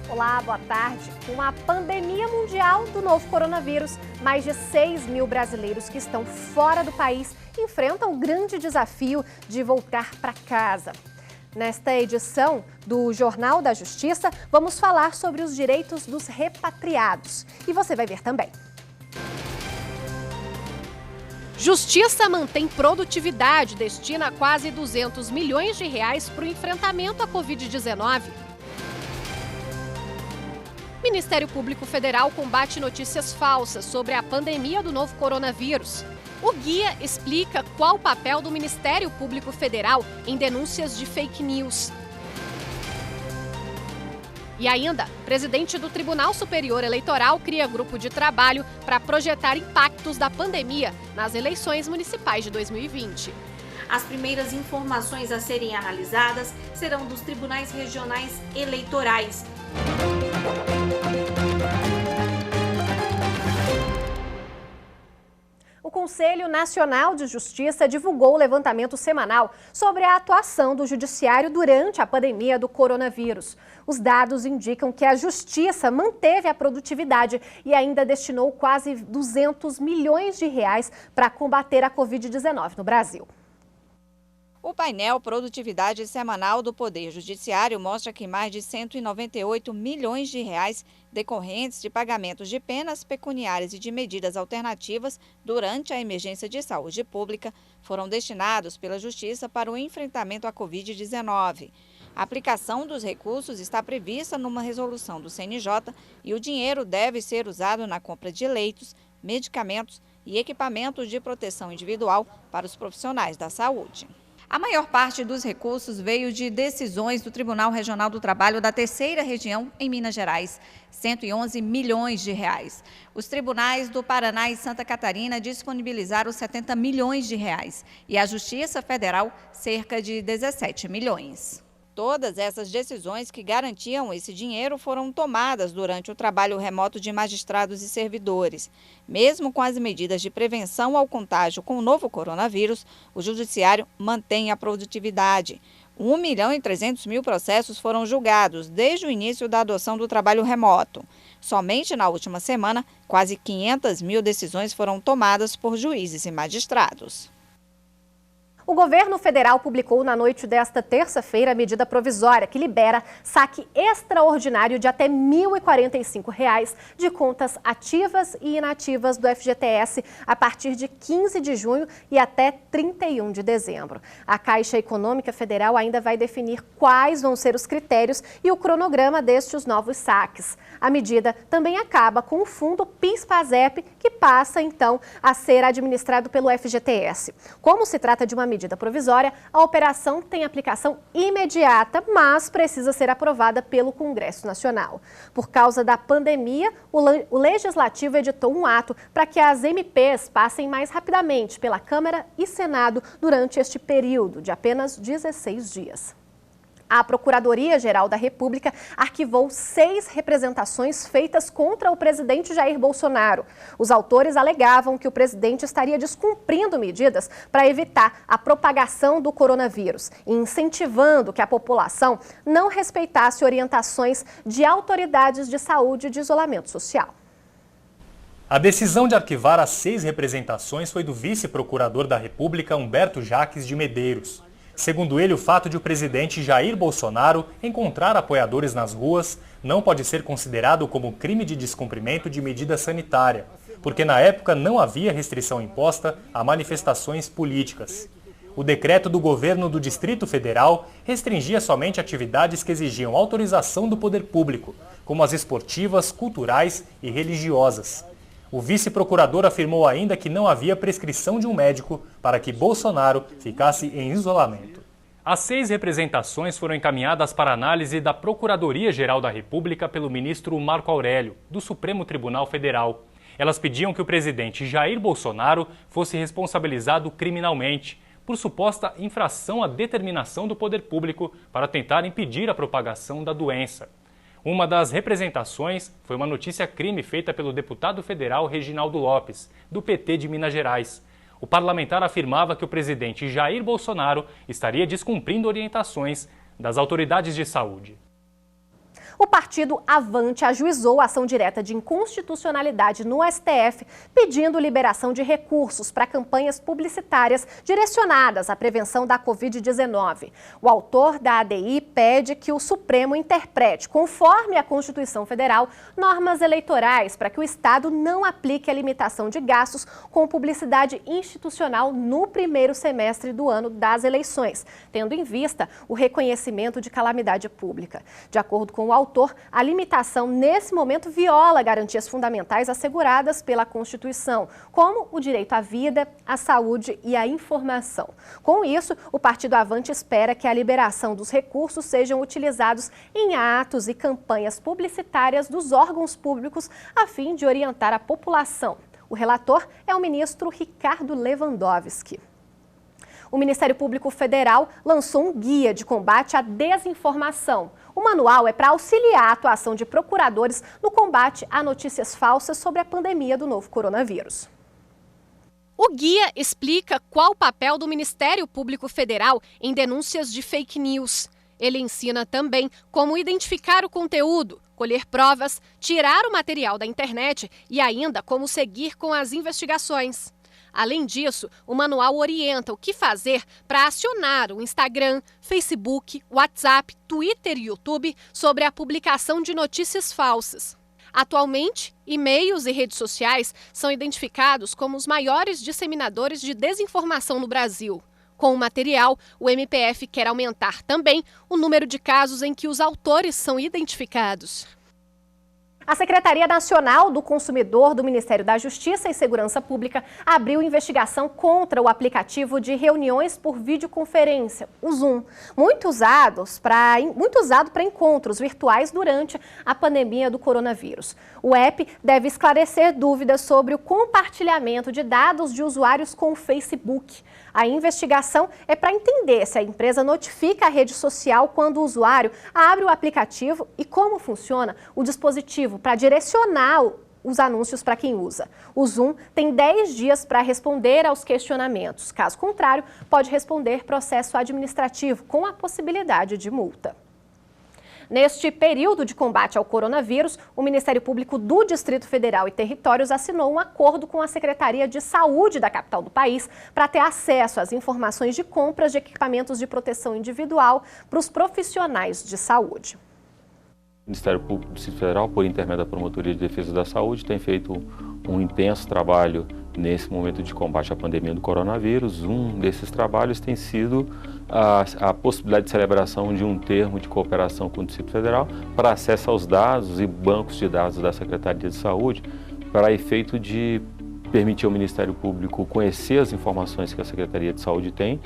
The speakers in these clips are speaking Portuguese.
Olá, boa tarde. Com a pandemia mundial do novo coronavírus, mais de 6 mil brasileiros que estão fora do país enfrentam o grande desafio de voltar para casa. Nesta edição do Jornal da Justiça, vamos falar sobre os direitos dos repatriados. E você vai ver também. Justiça mantém produtividade, destina quase 200 milhões de reais para o enfrentamento à Covid-19. Ministério Público Federal combate notícias falsas sobre a pandemia do novo coronavírus. O guia explica qual o papel do Ministério Público Federal em denúncias de fake news. E ainda, presidente do Tribunal Superior Eleitoral cria grupo de trabalho para projetar impactos da pandemia nas eleições municipais de 2020. As primeiras informações a serem analisadas serão dos tribunais regionais eleitorais. O Conselho Nacional de Justiça divulgou o levantamento semanal sobre a atuação do Judiciário durante a pandemia do coronavírus. Os dados indicam que a Justiça manteve a produtividade e ainda destinou quase 200 milhões de reais para combater a Covid-19 no Brasil. O painel Produtividade Semanal do Poder Judiciário mostra que mais de 198 milhões de reais decorrentes de pagamentos de penas pecuniárias e de medidas alternativas durante a emergência de saúde pública foram destinados pela Justiça para o enfrentamento à Covid-19. A aplicação dos recursos está prevista numa resolução do CNJ e o dinheiro deve ser usado na compra de leitos, medicamentos e equipamentos de proteção individual para os profissionais da saúde. A maior parte dos recursos veio de decisões do Tribunal Regional do Trabalho da Terceira Região em Minas Gerais, 111 milhões de reais. Os tribunais do Paraná e Santa Catarina disponibilizaram 70 milhões de reais e a Justiça Federal cerca de 17 milhões. Todas essas decisões que garantiam esse dinheiro foram tomadas durante o trabalho remoto de magistrados e servidores. Mesmo com as medidas de prevenção ao contágio com o novo coronavírus, o Judiciário mantém a produtividade. 1.300.000 processos foram julgados desde o início da adoção do trabalho remoto. Somente na última semana, quase 500 mil decisões foram tomadas por juízes e magistrados. O governo federal publicou na noite desta terça-feira a medida provisória que libera saque extraordinário de até R$ 1.045 de contas ativas e inativas do FGTS a partir de 15 de junho e até 31 de dezembro. A Caixa Econômica Federal ainda vai definir quais vão ser os critérios e o cronograma destes novos saques. A medida também acaba com o fundo PIS/PASEP, que passa então a ser administrado pelo FGTS. Como se trata de uma medida provisória, a operação tem aplicação imediata, mas precisa ser aprovada pelo Congresso Nacional. Por causa da pandemia, o Legislativo editou um ato para que as MPs passem mais rapidamente pela Câmara e Senado durante este período de apenas 16 dias. A Procuradoria-Geral da República arquivou 6 representações feitas contra o presidente Jair Bolsonaro. Os autores alegavam que o presidente estaria descumprindo medidas para evitar a propagação do coronavírus e incentivando que a população não respeitasse orientações de autoridades de saúde e de isolamento social. A decisão de arquivar as 6 representações foi do vice-procurador da República, Humberto Jaques de Medeiros. Segundo ele, o fato de o presidente Jair Bolsonaro encontrar apoiadores nas ruas não pode ser considerado como crime de descumprimento de medida sanitária, porque na época não havia restrição imposta a manifestações políticas. O decreto do governo do Distrito Federal restringia somente atividades que exigiam autorização do poder público, como as esportivas, culturais e religiosas. O vice-procurador afirmou ainda que não havia prescrição de um médico para que Bolsonaro ficasse em isolamento. As 6 representações foram encaminhadas para análise da Procuradoria-Geral da República pelo ministro Marco Aurélio, do Supremo Tribunal Federal. Elas pediam que o presidente Jair Bolsonaro fosse responsabilizado criminalmente por suposta infração à determinação do poder público para tentar impedir a propagação da doença. Uma das representações foi uma notícia crime feita pelo deputado federal Reginaldo Lopes, do PT de Minas Gerais. O parlamentar afirmava que o presidente Jair Bolsonaro estaria descumprindo orientações das autoridades de saúde. O partido Avante ajuizou a ação direta de inconstitucionalidade no STF, pedindo liberação de recursos para campanhas publicitárias direcionadas à prevenção da Covid-19. O autor da ADI pede que o Supremo interprete, conforme a Constituição Federal, normas eleitorais para que o Estado não aplique a limitação de gastos com publicidade institucional no primeiro semestre do ano das eleições, tendo em vista o reconhecimento de calamidade pública. De acordo com o autor, a limitação nesse momento viola garantias fundamentais asseguradas pela Constituição, como o direito à vida, à saúde e à informação. Com isso, o Partido Avante espera que a liberação dos recursos sejam utilizados em atos e campanhas publicitárias dos órgãos públicos a fim de orientar a população. O relator é o ministro Ricardo Lewandowski. O Ministério Público Federal lançou um guia de combate à desinformação. O manual é para auxiliar a atuação de procuradores no combate a notícias falsas sobre a pandemia do novo coronavírus. O guia explica qual o papel do Ministério Público Federal em denúncias de fake news. Ele ensina também como identificar o conteúdo, colher provas, tirar o material da internet e ainda como seguir com as investigações. Além disso, o manual orienta o que fazer para acionar o Instagram, Facebook, WhatsApp, Twitter e YouTube sobre a publicação de notícias falsas. Atualmente, e-mails e redes sociais são identificados como os maiores disseminadores de desinformação no Brasil. Com o material, o MPF quer aumentar também o número de casos em que os autores são identificados. A Secretaria Nacional do Consumidor do Ministério da Justiça e Segurança Pública abriu investigação contra o aplicativo de reuniões por videoconferência, o Zoom, muito usado para encontros virtuais durante a pandemia do coronavírus. O app deve esclarecer dúvidas sobre o compartilhamento de dados de usuários com o Facebook. A investigação é para entender se a empresa notifica a rede social quando o usuário abre o aplicativo e como funciona o dispositivo para direcionar os anúncios para quem usa. O Zoom tem 10 dias para responder aos questionamentos. Caso contrário, pode responder processo administrativo com a possibilidade de multa. Neste período de combate ao coronavírus, o Ministério Público do Distrito Federal e Territórios assinou um acordo com a Secretaria de Saúde da capital do país para ter acesso às informações de compras de equipamentos de proteção individual para os profissionais de saúde. O Ministério Público do Distrito Federal, por intermédio da Promotoria de Defesa da Saúde, tem feito um intenso trabalho nesse momento de combate à pandemia do coronavírus. Um desses trabalhos tem sido a possibilidade de celebração de um termo de cooperação com o Distrito Federal para acesso aos dados e bancos de dados da Secretaria de Saúde, para efeito de permitir ao Ministério Público conhecer as informações que a Secretaria de Saúde tem,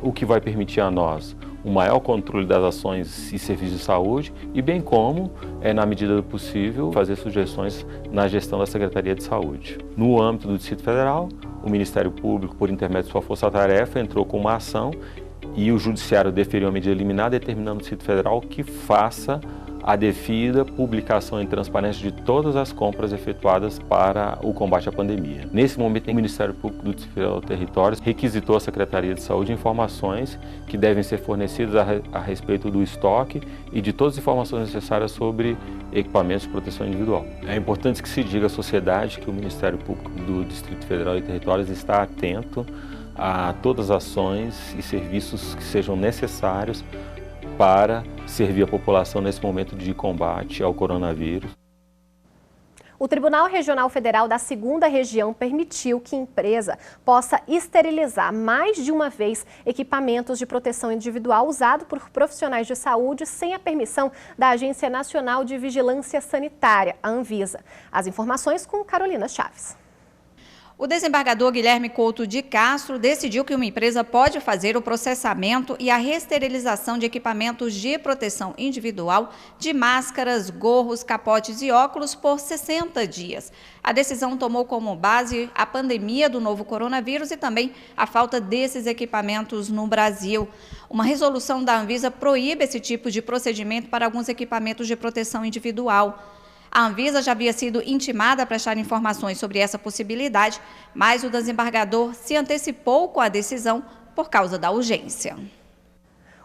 o que vai permitir a nós um maior controle das ações e serviços de saúde e bem como, na medida do possível, fazer sugestões na gestão da Secretaria de Saúde. No âmbito do Distrito Federal, o Ministério Público, por intermédio de sua força-tarefa, entrou com uma ação e o Judiciário deferiu a medida liminar determinando o Distrito Federal que faça a devida publicação e transparência de todas as compras efetuadas para o combate à pandemia. Nesse momento, o Ministério Público do Distrito Federal e Territórios requisitou à Secretaria de Saúde informações que devem ser fornecidas a respeito do estoque e de todas as informações necessárias sobre equipamentos de proteção individual. É importante que se diga à sociedade que o Ministério Público do Distrito Federal e Territórios está atento a todas as ações e serviços que sejam necessários para servir a população nesse momento de combate ao coronavírus. O Tribunal Regional Federal da 2ª Região permitiu que a empresa possa esterilizar mais de uma vez equipamentos de proteção individual usados por profissionais de saúde sem a permissão da Agência Nacional de Vigilância Sanitária, a Anvisa. As informações com Carolina Chaves. O desembargador Guilherme Couto de Castro decidiu que uma empresa pode fazer o processamento e a reesterilização de equipamentos de proteção individual, de máscaras, gorros, capotes e óculos por 60 dias. A decisão tomou como base a pandemia do novo coronavírus e também a falta desses equipamentos no Brasil. Uma resolução da Anvisa proíbe esse tipo de procedimento para alguns equipamentos de proteção individual. A Anvisa já havia sido intimada a prestar informações sobre essa possibilidade, mas o desembargador se antecipou com a decisão por causa da urgência.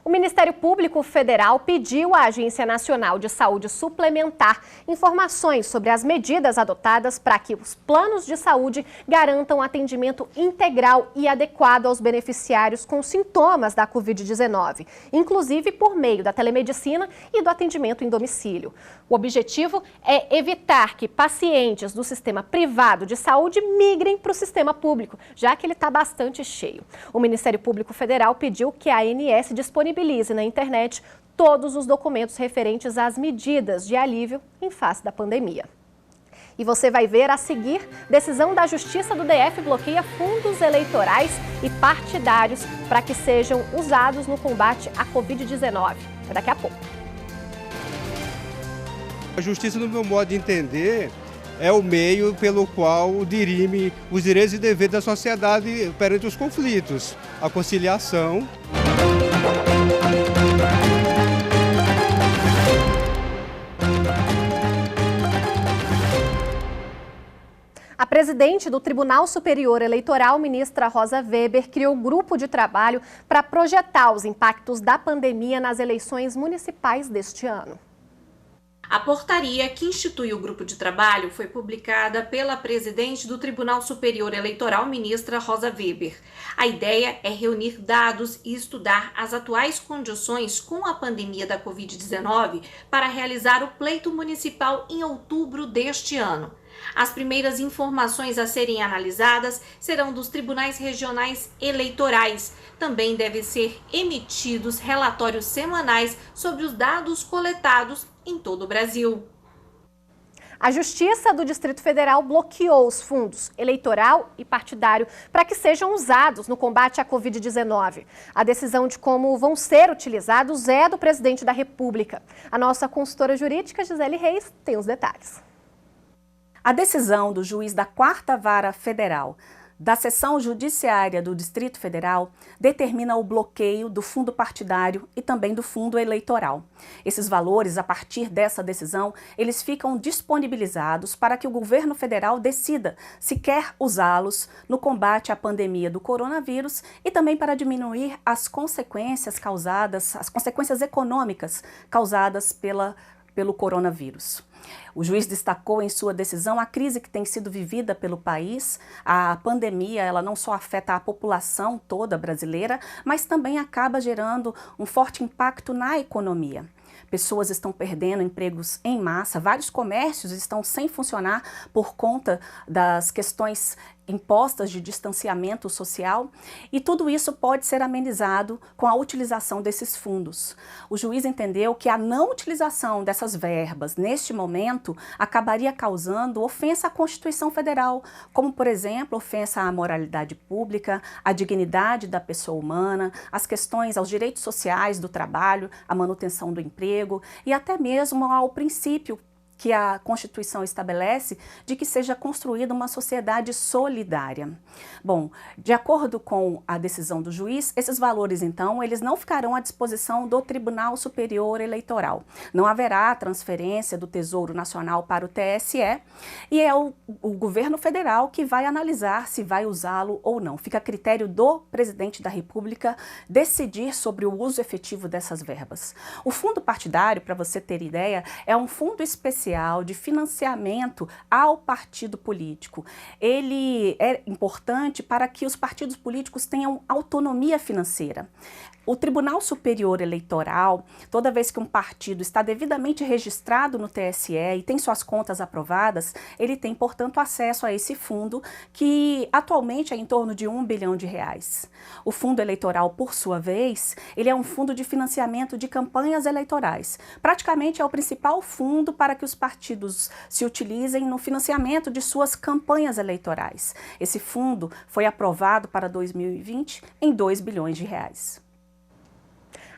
O Ministério Público Federal pediu à Agência Nacional de Saúde Suplementar informações sobre as medidas adotadas para que os planos de saúde garantam atendimento integral e adequado aos beneficiários com sintomas da Covid-19, inclusive por meio da telemedicina e do atendimento em domicílio. O objetivo é evitar que pacientes do sistema privado de saúde migrem para o sistema público, já que ele está bastante cheio. O Ministério Público Federal pediu que a ANS disponibilize na internet todos os documentos referentes às medidas de alívio em face da pandemia. E você vai ver a seguir, decisão da Justiça do DF bloqueia fundos eleitorais e partidários para que sejam usados no combate à Covid-19. É daqui a pouco. A justiça, no meu modo de entender, é o meio pelo qual dirime os direitos e deveres da sociedade perante os conflitos, a conciliação. A presidente do Tribunal Superior Eleitoral, ministra Rosa Weber, criou um grupo de trabalho para projetar os impactos da pandemia nas eleições municipais deste ano. A portaria que institui o grupo de trabalho foi publicada pela presidente do Tribunal Superior Eleitoral, ministra Rosa Weber. A ideia é reunir dados e estudar as atuais condições com a pandemia da Covid-19 para realizar o pleito municipal em outubro deste ano. As primeiras informações a serem analisadas serão dos tribunais regionais eleitorais. Também devem ser emitidos relatórios semanais sobre os dados coletados em todo o Brasil. A Justiça do Distrito Federal bloqueou os fundos eleitoral e partidário para que sejam usados no combate à Covid-19. A decisão de como vão ser utilizados é do presidente da República. A nossa consultora jurídica, Gisele Reis, tem os detalhes. A decisão do juiz da 4ª Vara Federal da Seção Judiciária do Distrito Federal determina o bloqueio do fundo partidário e também do fundo eleitoral. Esses valores, a partir dessa decisão, eles ficam disponibilizados para que o governo federal decida se quer usá-los no combate à pandemia do coronavírus e também para diminuir as consequências econômicas causadas pelo coronavírus. O juiz destacou em sua decisão a crise que tem sido vivida pelo país. A pandemia, ela não só afeta a população toda brasileira, mas também acaba gerando um forte impacto na economia. Pessoas estão perdendo empregos em massa, vários comércios estão sem funcionar por conta das questões impostas de distanciamento social, e tudo isso pode ser amenizado com a utilização desses fundos. O juiz entendeu que a não utilização dessas verbas neste momento acabaria causando ofensa à Constituição Federal, como, por exemplo, ofensa à moralidade pública, à dignidade da pessoa humana, as questões aos direitos sociais do trabalho, à manutenção do emprego e até mesmo ao princípio que a Constituição estabelece de que seja construída uma sociedade solidária. Bom, de acordo com a decisão do juiz, esses valores, então, eles não ficarão à disposição do Tribunal Superior Eleitoral. Não haverá transferência do Tesouro Nacional para o TSE e é o governo federal que vai analisar se vai usá-lo ou não. Fica a critério do presidente da República decidir sobre o uso efetivo dessas verbas. O fundo partidário, para você ter ideia, é um fundo especial de financiamento ao partido político. Ele é importante para que os partidos políticos tenham autonomia financeira. O Tribunal Superior Eleitoral, toda vez que um partido está devidamente registrado no TSE e tem suas contas aprovadas, ele tem, portanto, acesso a esse fundo, que atualmente é em torno de R$1 bilhão. O fundo eleitoral, por sua vez, ele é um fundo de financiamento de campanhas eleitorais. Praticamente é o principal fundo para que os partidos se utilizem no financiamento de suas campanhas eleitorais. Esse fundo foi aprovado para 2020 em 2 bilhões de reais.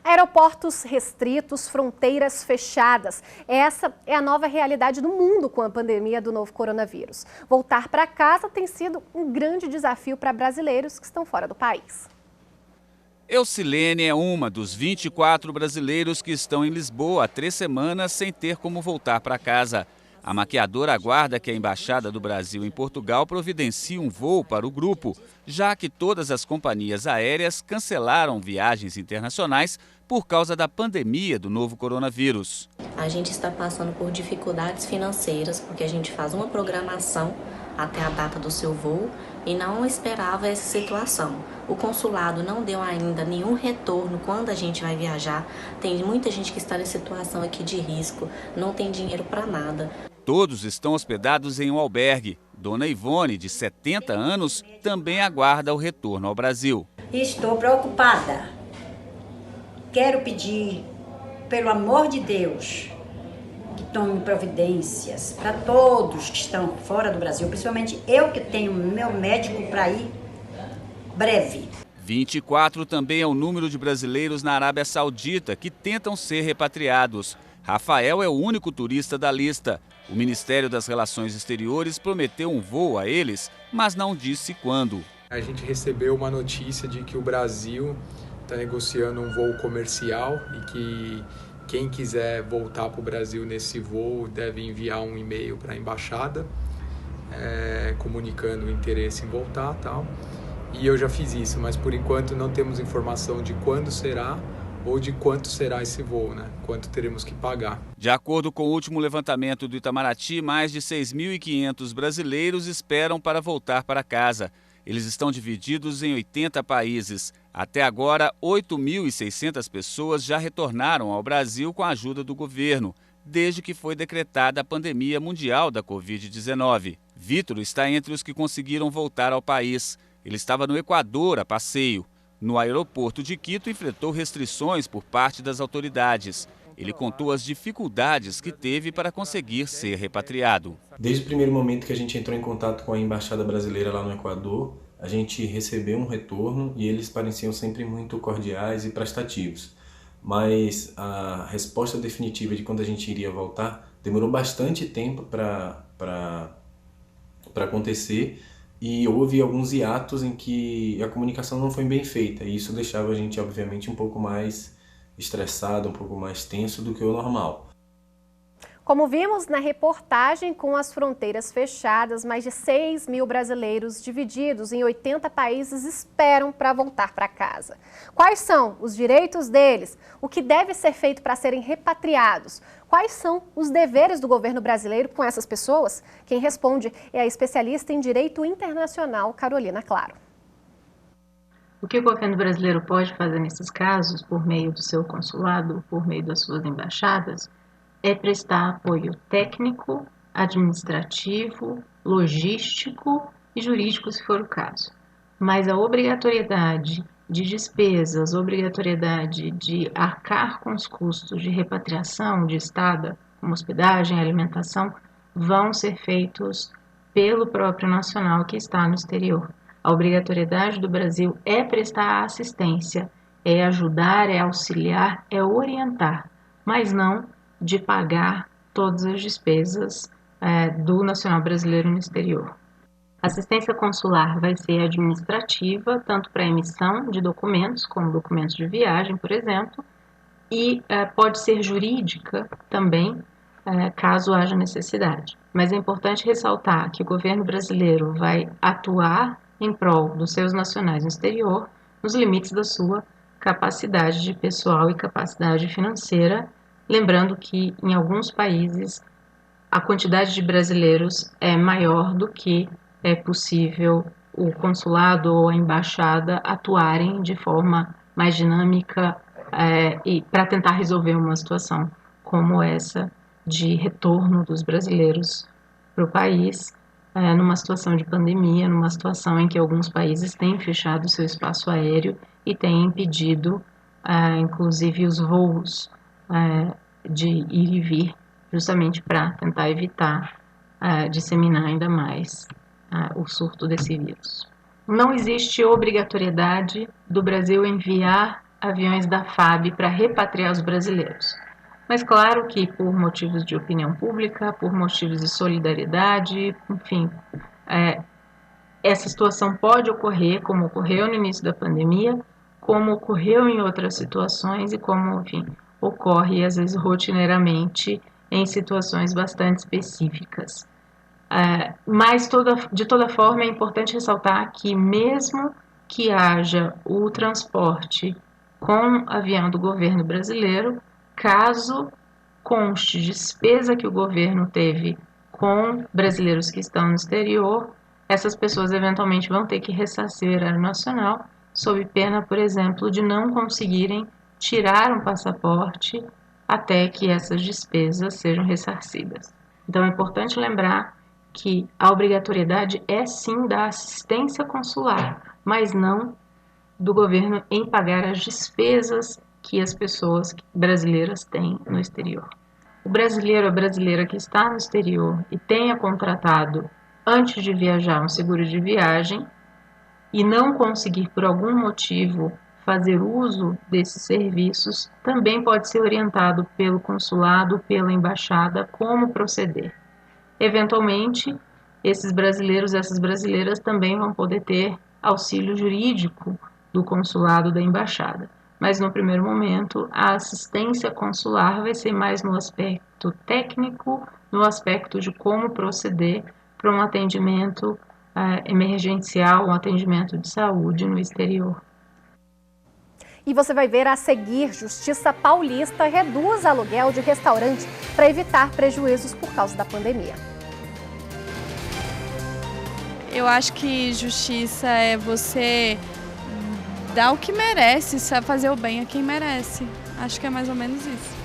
Aeroportos restritos, fronteiras fechadas. Essa é a nova realidade do mundo com a pandemia do novo coronavírus. Voltar para casa tem sido um grande desafio para brasileiros que estão fora do país. Eucilene é uma dos 24 brasileiros que estão em Lisboa há 3 semanas sem ter como voltar para casa. A maquiadora aguarda que a Embaixada do Brasil em Portugal providencie um voo para o grupo, já que todas as companhias aéreas cancelaram viagens internacionais por causa da pandemia do novo coronavírus. A gente está passando por dificuldades financeiras, porque a gente faz uma programação até a data do seu voo e não esperava essa situação. O consulado não deu ainda nenhum retorno quando a gente vai viajar. Tem muita gente que está em situação aqui de risco, não tem dinheiro para nada. Todos estão hospedados em um albergue. Dona Ivone, de 70 anos, também aguarda o retorno ao Brasil. Estou preocupada. Quero pedir, pelo amor de Deus, que tome providências para todos que estão fora do Brasil, principalmente eu que tenho meu médico para ir breve. 24 também é o número de brasileiros na Arábia Saudita que tentam ser repatriados. Rafael é o único turista da lista. O Ministério das Relações Exteriores prometeu um voo a eles, mas não disse quando. A gente recebeu uma notícia de que o Brasil está negociando um voo comercial e que quem quiser voltar para o Brasil nesse voo deve enviar um e-mail para a embaixada, comunicando o interesse em voltar e tal. E eu já fiz isso, mas por enquanto não temos informação de quando será ou de quanto será esse voo, né? Quanto teremos que pagar. De acordo com o último levantamento do Itamaraty, mais de 6.500 brasileiros esperam para voltar para casa. Eles estão divididos em 80 países. Até agora, 8.600 pessoas já retornaram ao Brasil com a ajuda do governo, desde que foi decretada a pandemia mundial da Covid-19. Vítor está entre os que conseguiram voltar ao país. Ele estava no Equador a passeio. No aeroporto de Quito, enfrentou restrições por parte das autoridades. Ele contou as dificuldades que teve para conseguir ser repatriado. Desde o primeiro momento que a gente entrou em contato com a Embaixada Brasileira lá no Equador, a gente recebeu um retorno e eles pareciam sempre muito cordiais e prestativos. Mas a resposta definitiva de quando a gente iria voltar demorou bastante tempo para acontecer. E houve alguns hiatos em que a comunicação não foi bem feita, e isso deixava a gente, obviamente, um pouco mais estressado, um pouco mais tenso do que o normal. Como vimos na reportagem, com as fronteiras fechadas, mais de 6.000 brasileiros divididos em 80 países esperam para voltar para casa. Quais são os direitos deles? O que deve ser feito para serem repatriados? Quais são os deveres do governo brasileiro com essas pessoas? Quem responde é a especialista em direito internacional, Carolina Claro. O que o governo brasileiro pode fazer nesses casos, por meio do seu consulado, por meio das suas embaixadas, é prestar apoio técnico, administrativo, logístico e jurídico, se for o caso. Mas a obrigatoriedade de despesas, obrigatoriedade de arcar com os custos de repatriação, de estada, como hospedagem, alimentação, vão ser feitos pelo próprio nacional que está no exterior. A obrigatoriedade do Brasil é prestar assistência, é ajudar, é auxiliar, é orientar, mas não de pagar todas as despesas do nacional brasileiro no exterior. A assistência consular vai ser administrativa, tanto para emissão de documentos, como documentos de viagem, por exemplo, e pode ser jurídica também, caso haja necessidade. Mas é importante ressaltar que o governo brasileiro vai atuar em prol dos seus nacionais no exterior, nos limites da sua capacidade de pessoal e capacidade financeira, lembrando que em alguns países a quantidade de brasileiros é maior do que é possível o consulado ou a embaixada atuarem de forma mais dinâmica e para tentar resolver uma situação como essa de retorno dos brasileiros para o país, numa situação de pandemia, numa situação em que alguns países têm fechado o seu espaço aéreo e têm impedido, inclusive, os voos de ir e vir justamente para tentar evitar disseminar ainda mais o surto desse vírus. Não existe obrigatoriedade do Brasil enviar aviões da FAB para repatriar os brasileiros. Mas claro que por motivos de opinião pública, por motivos de solidariedade, enfim, essa situação pode ocorrer, como ocorreu no início da pandemia, como ocorreu em outras situações e como, enfim, ocorre às vezes rotineiramente em situações bastante específicas. Mas de toda forma é importante ressaltar que mesmo que haja o transporte com avião do governo brasileiro, caso conste despesa que o governo teve com brasileiros que estão no exterior, essas pessoas eventualmente vão ter que ressarcir o erário nacional, sob pena, por exemplo, de não conseguirem tirar um passaporte até que essas despesas sejam ressarcidas. Então é importante lembrar que a obrigatoriedade é sim da assistência consular, mas não do governo em pagar as despesas que as pessoas brasileiras têm no exterior. O brasileiro ou a brasileira que está no exterior e tenha contratado antes de viajar um seguro de viagem e não conseguir por algum motivo fazer uso desses serviços, também pode ser orientado pelo consulado, pela embaixada, como proceder. Eventualmente, esses brasileiros e essas brasileiras também vão poder ter auxílio jurídico do consulado, da embaixada. Mas no primeiro momento, a assistência consular vai ser mais no aspecto técnico, no aspecto de como proceder para um atendimento emergencial, um atendimento de saúde no exterior. E você vai ver a seguir, Justiça Paulista reduz aluguel de restaurante para evitar prejuízos por causa da pandemia. Eu acho que justiça é você dar o que merece, sabe, fazer o bem a quem merece. Acho que é mais ou menos isso.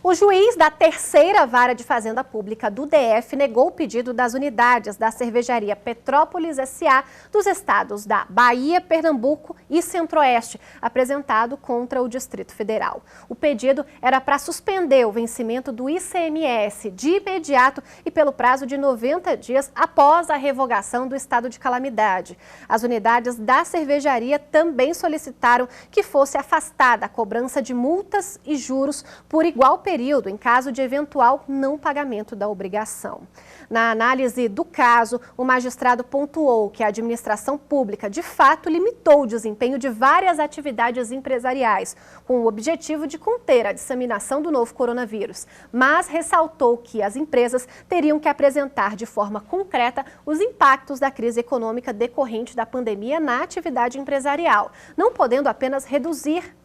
O juiz da terceira vara de Fazenda Pública do DF negou o pedido das unidades da cervejaria Petrópolis S.A. dos estados da Bahia, Pernambuco e Centro-Oeste, apresentado contra o Distrito Federal. O pedido era para suspender o vencimento do ICMS de imediato e pelo prazo de 90 dias após a revogação do estado de calamidade. As unidades da cervejaria também solicitaram que fosse afastada a cobrança de multas e juros por igual período em caso de eventual não pagamento da obrigação. Na análise do caso, o magistrado pontuou que a administração pública, de fato, limitou o desempenho de várias atividades empresariais, com o objetivo de conter a disseminação do novo coronavírus, mas ressaltou que as empresas teriam que apresentar de forma concreta os impactos da crise econômica decorrente da pandemia na atividade empresarial, não podendo apenas deduzir,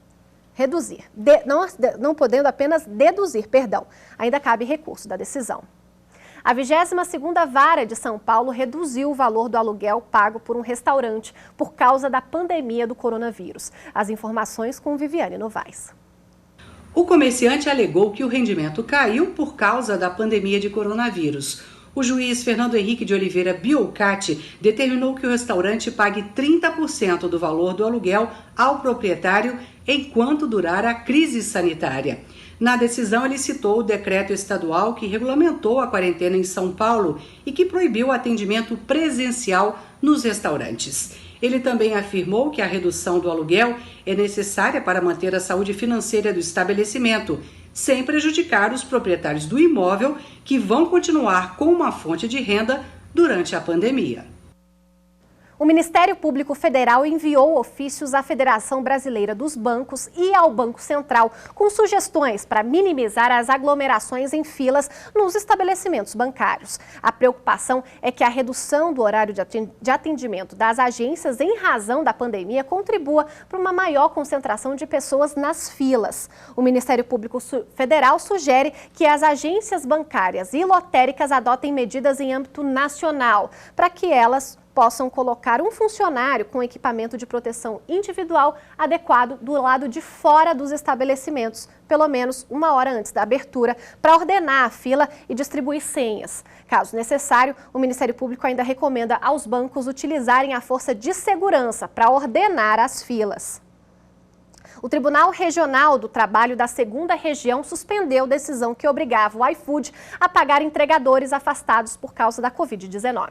ainda cabe recurso da decisão. A 22ª Vara de São Paulo reduziu o valor do aluguel pago por um restaurante por causa da pandemia do coronavírus. As informações com Viviane Novaes. O comerciante alegou que o rendimento caiu por causa da pandemia de coronavírus. O juiz Fernando Henrique de Oliveira Biolcati determinou que o restaurante pague 30% do valor do aluguel ao proprietário enquanto durar a crise sanitária. Na decisão, ele citou o decreto estadual que regulamentou a quarentena em São Paulo e que proibiu o atendimento presencial nos restaurantes. Ele também afirmou que a redução do aluguel é necessária para manter a saúde financeira do estabelecimento, sem prejudicar os proprietários do imóvel que vão continuar com uma fonte de renda durante a pandemia. O Ministério Público Federal enviou ofícios à Federação Brasileira dos Bancos e ao Banco Central com sugestões para minimizar as aglomerações em filas nos estabelecimentos bancários. A preocupação é que a redução do horário de atendimento das agências em razão da pandemia contribua para uma maior concentração de pessoas nas filas. O Ministério Público Federal sugere que as agências bancárias e lotéricas adotem medidas em âmbito nacional para que elas possam colocar um funcionário com equipamento de proteção individual adequado do lado de fora dos estabelecimentos, pelo menos 1 hora antes da abertura, para ordenar a fila e distribuir senhas. Caso necessário, o Ministério Público ainda recomenda aos bancos utilizarem a força de segurança para ordenar as filas. O Tribunal Regional do Trabalho da 2ª Região suspendeu decisão que obrigava o iFood a pagar entregadores afastados por causa da Covid-19.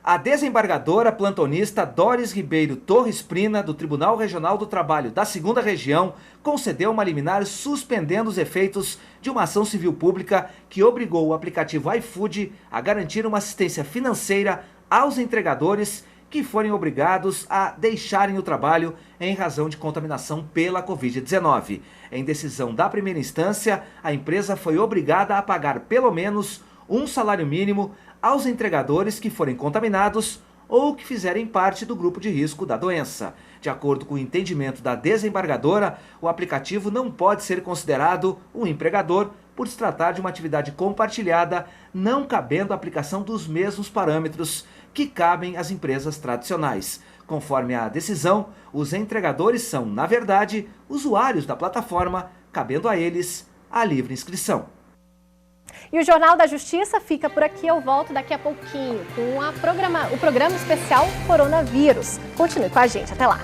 A desembargadora plantonista Doris Ribeiro Torres Prina, do Tribunal Regional do Trabalho da 2ª Região, concedeu uma liminar suspendendo os efeitos de uma ação civil pública que obrigou o aplicativo iFood a garantir uma assistência financeira aos entregadores que forem obrigados a deixarem o trabalho em razão de contaminação pela Covid-19. Em decisão da primeira instância, a empresa foi obrigada a pagar pelo menos um salário mínimo aos entregadores que forem contaminados ou que fizerem parte do grupo de risco da doença. De acordo com o entendimento da desembargadora, o aplicativo não pode ser considerado um empregador por se tratar de uma atividade compartilhada, não cabendo a aplicação dos mesmos parâmetros que cabem às empresas tradicionais. Conforme a decisão, os entregadores são, na verdade, usuários da plataforma, cabendo a eles a livre inscrição. E o Jornal da Justiça fica por aqui. Eu volto daqui a pouquinho com o programa especial Coronavírus. Continue com a gente. Até lá.